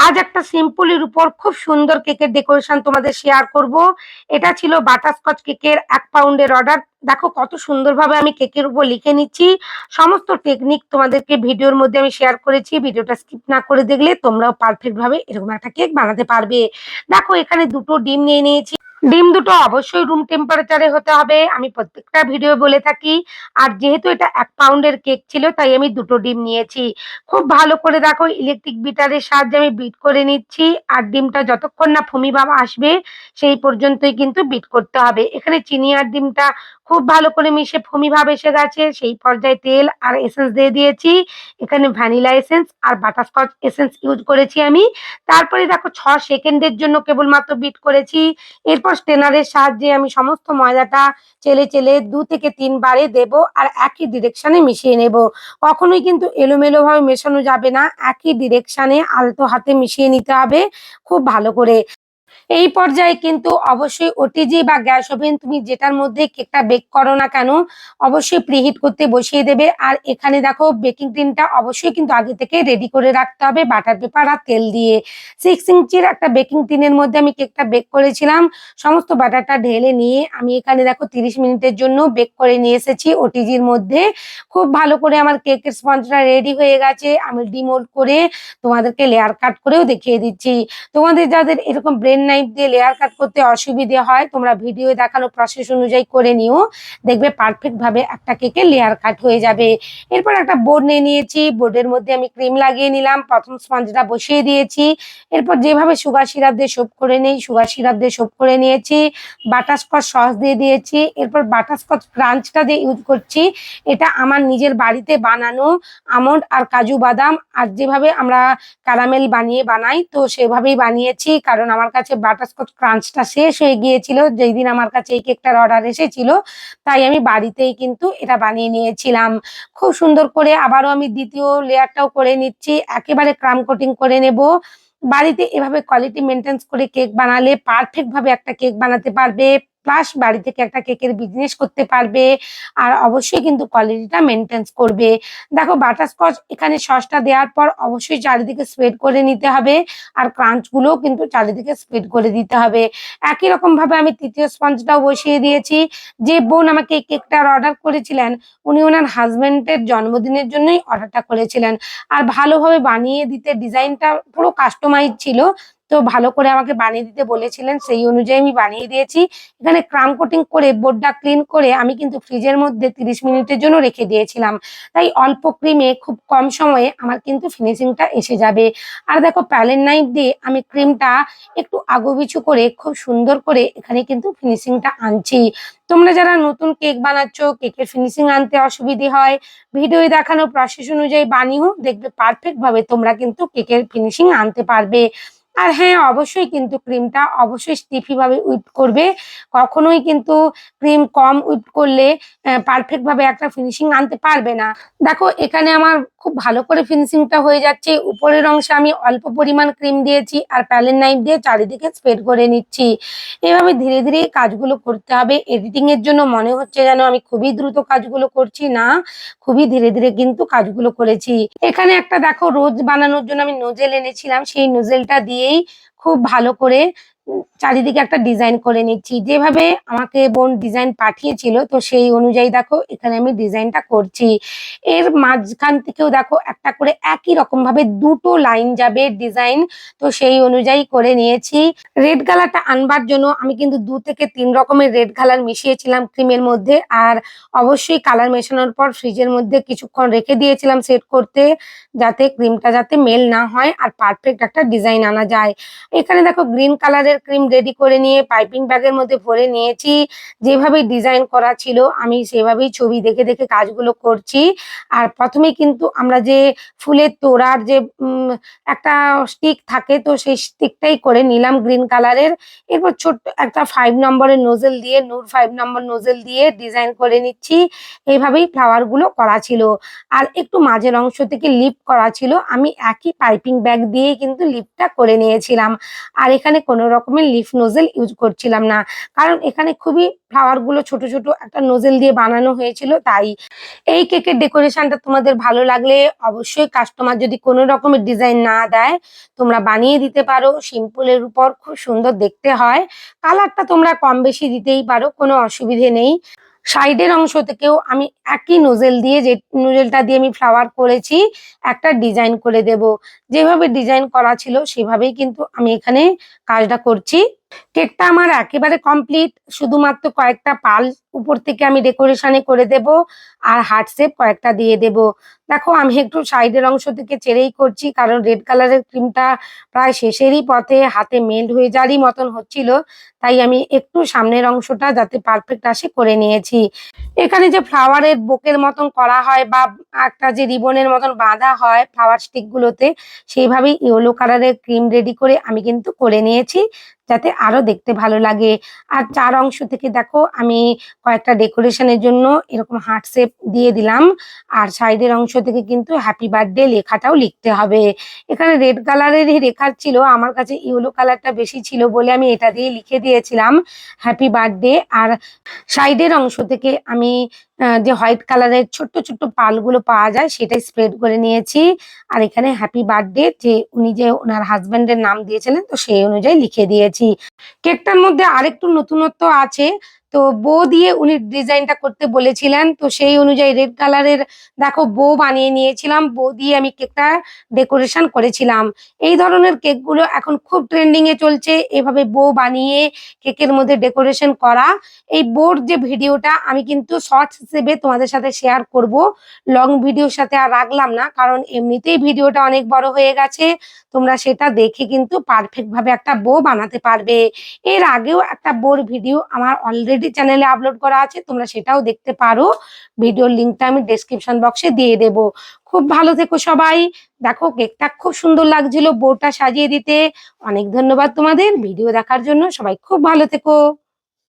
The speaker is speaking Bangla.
আজ একটা সিম্পলের উপর খুব সুন্দর কেকের ডেকোরেশন তোমাদের শেয়ার করব। এটা ছিল বাটারস্কচ কেকের 1 পাউন্ডের অর্ডার। দেখো কত সুন্দরভাবে আমি কেকের উপর লিখে নিচ্ছি। সমস্ত টেকনিক তোমাদেরকে ভিডিওর মধ্যে আমি শেয়ার করেছি। ভিডিওটা স্কিপ না করে দেখলে তোমরাও পারফেক্ট ভাবে এরকম একটা কেক বানাতে পারবে। দেখো এখানে দুটো ডিম নিয়ে নিয়েছি। ডিম দুটো অবশ্যই রুম টেম্পারেচারে হতে হবে, আমি প্রত্যেকটা ভিডিও বলে থাকি। আর যেহেতু এটা 1 পাউন্ডের কেক ছিল তাই আমি দুটো ডিম নিয়েছি। খুব ভালো করে দেখো ইলেকট্রিক বিটারের সাহায্যে আমি বিট করে নিচ্ছি। আর ডিমটা যতক্ষণ না ফোমি ভাব আসবে সেই পর্যন্তই কিন্তু বিট করতে হবে। এখানে চিনি আর ডিমটা খুব ভালো করে মিশে ফোমি ভাব এসে গেছে, সেই পর্যায়ে তেল আর এসেন্স দিয়ে দিয়েছি। এখানে ভ্যানিলা এসেন্স আর বাটারস্কচ এসেন্স ইউজ করেছি আমি। তারপরে দেখো 6 সেকেন্ডের জন্য কেবলমাত্র বিট করেছি। এরপর স্টেনারের সাহায্যে আমি সমস্ত ময়দাটা চেলে চেলে 2 থেকে 3 বারে দেব আর একই ডিরেকশনে মিশিয়ে নেব। কখনোই কিন্তু এলোমেলো ভাবে মেশানো যাবে না, একই ডিরেকশনে আলতো হাতে মিশিয়ে নিতে হবে খুব ভালো করে। এই পর্যায়ে কিন্তু অবশ্যই ওটিজি বা গ্যাস ওভেন তুমি যেটার মধ্যে কেকটা বেক করো না কেন অবশ্যই প্রিহিট করতে বসিয়ে দেবে। আর এখানে দেখো বেকিং টিনটা অবশ্যই কিন্তু আগে থেকে রেডি করে রাখতে হবে বাটার পেপার আর তেল দিয়ে। 6 ইঞ্চির একটা বেকিং টিনের মধ্যে আমি কেকটা বেক করেছিলাম। সমস্ত বাটারটা ঢেলে নিয়ে আমি এখানে দেখো 30 মিনিটের জন্য বেক করে নিয়ে এসেছি ওটিজির মধ্যে। খুব ভালো করে আমার কেকের স্পঞ্জটা রেডি হয়ে গেছে। আমি ডিমোল্ড করে তোমাদেরকে লেয়ার কাট করেও দেখিয়ে দিচ্ছি। তোমাদের যাদের এরকম ব্রেন নাইফ দিয়ে লেয়ার কাট করতে অসুবিধে হয় তোমরা ভিডিও দেখানো প্রসেস অনুযায়ী করে নিও, দেখবে পারফেক্ট ভাবে একটা কেকের লেয়ার কাট হয়ে যাবে। এরপর একটা বোর্ড নিয়ে নিয়েছি, বোর্ডের মধ্যে আমি ক্রিম লাগিয়ে নিলাম, প্রথম স্পঞ্জটা বসিয়ে দিয়েছি। এরপর যেভাবে সুগার সিরাপ দিয়ে সোপ করে নেই সুগার সিরাপ দিয়ে সোপ করে নিয়েছি। বাটারস্কচ সস দিয়ে দিয়েছি। এরপর বাটারস্কচ ক্রাঞ্চটা দিয়ে ইউজ করছি। এটা আমার নিজের বাড়িতে বানানো আমন্ড আর কাজু বাদাম আর যেভাবে আমরা ক্যারামেল বানিয়ে বানাই তো সেভাবেই বানিয়েছি, কারণ আমার কাছে বাটারস্কচ ক্রাঞ্চটা শেষ হয়ে গিয়েছিল যেই দিন আমার কাছে এই কেকটার অর্ডার এসেছিল। তাই আমি বাড়িতেই কিন্তু এটা বানিয়ে নিয়েছিলাম। খুব সুন্দর করে আবারও আমি দ্বিতীয় লেয়ারটাও করে নিচ্ছি, একেবারে ক্রাম কোটিং করে নেব। বাড়িতে এভাবে কোয়ালিটি মেনটেন করে কেক বানালে পারফেক্ট ভাবে একটা কেক বানাতে পারবে, প্লাস বাড়ি থেকে একটা কেকের বিজনেস করতে পারবে। আর অবশ্যই কিন্তু কোয়ালিটিটা মেনটেন করবে। দেখো বাটারস্কচ এখানে সসটা দেওয়ার পর অবশ্যই চারিদিকে স্প্রেড করে নিতে হবে। আর ক্রাঞ্চ গুলোও কিন্তু চারিদিকে স্প্রেড করে দিতে হবে। একই রকম ভাবে আমি তৃতীয় স্পঞ্জটাও বসিয়ে দিয়েছি। যে বোন আমাকে এই কেকটার অর্ডার করেছিলেন উনি ওনার হাজবেন্ডের জন্মদিনের জন্যই অর্ডারটা করেছিলেন। আর ভালোভাবে বানিয়ে দিতে, ডিজাইনটা পুরো কাস্টমাইজ ছিল, তো ভালো করে আমাকে বানিয়ে দিতে বলেছিলেন, সেই অনুযায়ী আমি বানিয়ে দিয়েছি। এখানে ক্রাম কোটিং করে বোর্ডটা ক্লিন করে আমি কিন্তু ফ্রিজের মধ্যে 30 মিনিটের জন্য রেখে দিয়েছিলাম। তাই অল্প ক্রিমে খুব কম সময়ে আমার কিন্তু ফিনিশিংটা এসে যাবে। আর দেখো প্যালেট নাইফ দিয়ে আমি ক্রিমটা একটু আগুপিছু করে খুব সুন্দর করে এখানে কিন্তু ফিনিশিংটা আনছি। তোমরা যারা নতুন কেক বানাচ্ছ, কেকের ফিনিশিং আনতে অসুবিধে হয়, ভিডিওয় দেখানো প্রসেস অনুযায়ী বানিও, দেখবে পারফেক্ট ভাবে তোমরা কিন্তু কেকের ফিনিশিং আনতে পারবে। আর হ্যাঁ, অবশ্যই কিন্তু ক্রিমটা অবশ্যই স্টিফি ভাবে হুইপ করবে। কখনোই কিন্তু ক্রিম কম হুইপ করলে পারফেক্ট ভাবে একটা ফিনিশিং আনতে পারবে না। দেখো এখানে আমার খুব ভালো করে ফিনিশিংটা হয়ে যাচ্ছে। উপরের অংশে আমি অল্প পরিমাণ ক্রিম দিয়েছি আর প্যালেট নাইফ দিয়ে চারিদিকে স্প্রেড করে নিচ্ছি। এভাবে ধীরে ধীরে কাজগুলো করতে হবে। এডিটিং এর জন্য মনে হচ্ছে যেন আমি খুবই দ্রুত কাজগুলো করছি, না, খুবই ধীরে ধীরে কিন্তু কাজগুলো করেছি। এখানে একটা দেখো রোজ বানানোর জন্য আমি নোজেল এনেছিলাম, সেই নোজেলটা দিয়েই খুব ভালো করে চারিদিকে একটা ডিজাইন করে নিচ্ছি। যেভাবে আমাকে বোন ডিজাইন পাঠিয়েছিল তো সেই অনুযায়ী দেখো এখানে আমি ডিজাইনটা করছি। এর মাঝখান থেকেও দেখো একটা করে একই রকম ভাবে দুটো লাইন যাবে ডিজাইন, তো সেই অনুযায়ী করে নিয়েছি। রেড কালারটা আনবার জন্য আমি কিন্তু 2 থেকে 3 রকমের রেড কালার মিশিয়েছিলাম ক্রিমের মধ্যে। আর অবশ্যই কালার মেশানোর পর ফ্রিজের মধ্যে কিছুক্ষণ রেখে দিয়েছিলাম সেট করতে, যাতে ক্রিমটা যাতে মেল না হয় আর পারফেক্ট একটা ডিজাইন আনা যায়। এখানে দেখো গ্রিন কালারের ক্রিম রেডি করে নিয়ে পাইপিং ব্যাগের মধ্যে ভরে নিয়েছি। যেভাবে ডিজাইন করা ছিল আমি সেভাবেই ছবি দেখে দেখে কাজগুলো করছি। আর প্রথমে কিন্তু আমরা যে ফুলের তোড়ার যে একটা স্টিক থাকে তো সেই স্টিকটাই করে নিলাম গ্রিন কালারের। এরপর ছোট্ট একটা 5 নম্বরের নোজেল দিয়ে, নূর 5 নম্বর নোজেল দিয়ে ডিজাইন করে নিচ্ছি। এইভাবেই ফ্লাওয়ার গুলো করা ছিল। আর একটু মাঝের অংশ থেকে লিপ করা ছিল, আমি একই পাইপিং ব্যাগ দিয়ে কিন্তু লিপটা করে নিয়েছিলাম। আর এখানে কোনো রকমের লিফ নোজেল ইউজ করছিলাম না, কারণ এখানে খুবই ফ্লাওয়ার গুলো ছোট ছোট একটা নোজেল দিয়ে বানানো হয়েছিল। তাই এই কেকের ডেকোরেশনটা তোমাদের ভালো লাগলে অবশ্যই, কাস্টমার যদি কোনো রকমের ডিজাইন না দেয় তোমরা বানিয়ে দিতে পারো। সিম্পলের উপর খুব সুন্দর দেখতে হয়। কালারটা তোমরা কম বেশি দিতেই পারো, কোনো অসুবিধে নেই। সাইডের অংশ থেকেও আমি একই নোজেল দিয়ে, যে নোজেলটা দিয়ে আমি ফ্লাওয়ার করেছি, একটা ডিজাইন করে দেব। যেভাবে ডিজাইন করা ছিল সেভাবেই কিন্তু আমি এখানে কাজটা করছি। কেকটা আমার একেবারে কমপ্লিট, শুধুমাত্র কয়েকটা পাল উপর থেকে আমি ডেকোরেশনে করে দেব, আর হার্ট শেপ কয়েকটা দিয়ে দেব। দেখো আমি একটু সাইডের অংশ থেকে ছেড়েই করছি, কারণ রেড কালারের ক্রিমটা প্রায় শেষেরই পথে, হাতে মেল্ট হয়ে যাওয়ারই মতন হচ্ছিল। তাই আমি একটু সামনের অংশটা যাতে পারফেক্ট আসে করে নিয়েছি। এখানে যে ফ্লাওয়ারের বুকের মতন করা হয় বা একটা যে রিবনের মতন বাঁধা হয় ফ্লাওয়ার স্টিক গুলোতে, সেইভাবেই ইয়েলো কালারের ক্রিম রেডি করে আমি কিন্তু করে নিয়েছি, যাতে আরো দেখতে ভালো লাগে। আর চার অংশ থেকে দেখো আমি কয়েকটা ডেকোরেশনের জন্য এরকম হার্ট শেপ দিয়ে দিলাম। আর সাইডের অংশ থেকে কিন্তু হ্যাপি বার্থডে লেখাটাও লিখতে হবে। এখানে রেড কালারেরই লেখা ছিল, আমার কাছে ইয়েলো কালারটা বেশি ছিল বলে আমি এটা দিয়ে লিখে দিয়েছিলাম হ্যাপি বার্থডে। আর সাইডের অংশ থেকে আমি যে হোয়াইট কালারের ছোট্ট ছোট্ট পালগুলো পাওয়া যায় সেটাই স্প্রেড করে নিয়েছি। আর এখানে হ্যাপি বার্থডে যে উনি যে ওনার হাজবেন্ডের নাম দিয়েছিলেন, তো সেই অনুযায়ী লিখে দিয়েছি। কেকটার মধ্যে আরেকটু নতুনত্ব আছে, তো বো দিয়ে উনি ডিজাইনটা করতে বলেছিলেন, তো সেই অনুযায়ী রেড কালারের দেখো বো বানিয়ে নিয়েছিলাম। বো দিয়ে আমি কেকটা ডেকোরেশন করেছিলাম। এই ধরনের কেকগুলো এখন খুব ট্রেন্ডিং এ চলছে, এভাবে বো বানিয়ে কেকের মধ্যে ডেকোরেশন করা। এই বোর যে ভিডিওটা আমি কিন্তু শর্টস হিসেবে তোমাদের সাথে শেয়ার করব, লং ভিডিওর সাথে আর রাখলাম না, কারণ এমনিতেই ভিডিওটা অনেক বড় হয়ে গেছে। তোমরা সেটা দেখে কিন্তু পারফেক্ট ভাবে একটা বো বানাতে পারবে। এর আগেও একটা বোর ভিডিও আমার অলরেডি চ্যানেলে আপলোড করা আছে, তোমরা সেটাও দেখতে পারো। ভিডিওর লিঙ্কটা আমি ডেসক্রিপশন বক্সে দিয়ে দেব। খুব ভালো থেকো সবাই। দেখো কেকটা খুব সুন্দর লাগছিল বোটা সাজিয়ে দিতে। অনেক ধন্যবাদ তোমাদের ভিডিও দেখার জন্য। সবাই খুব ভালো থেকো।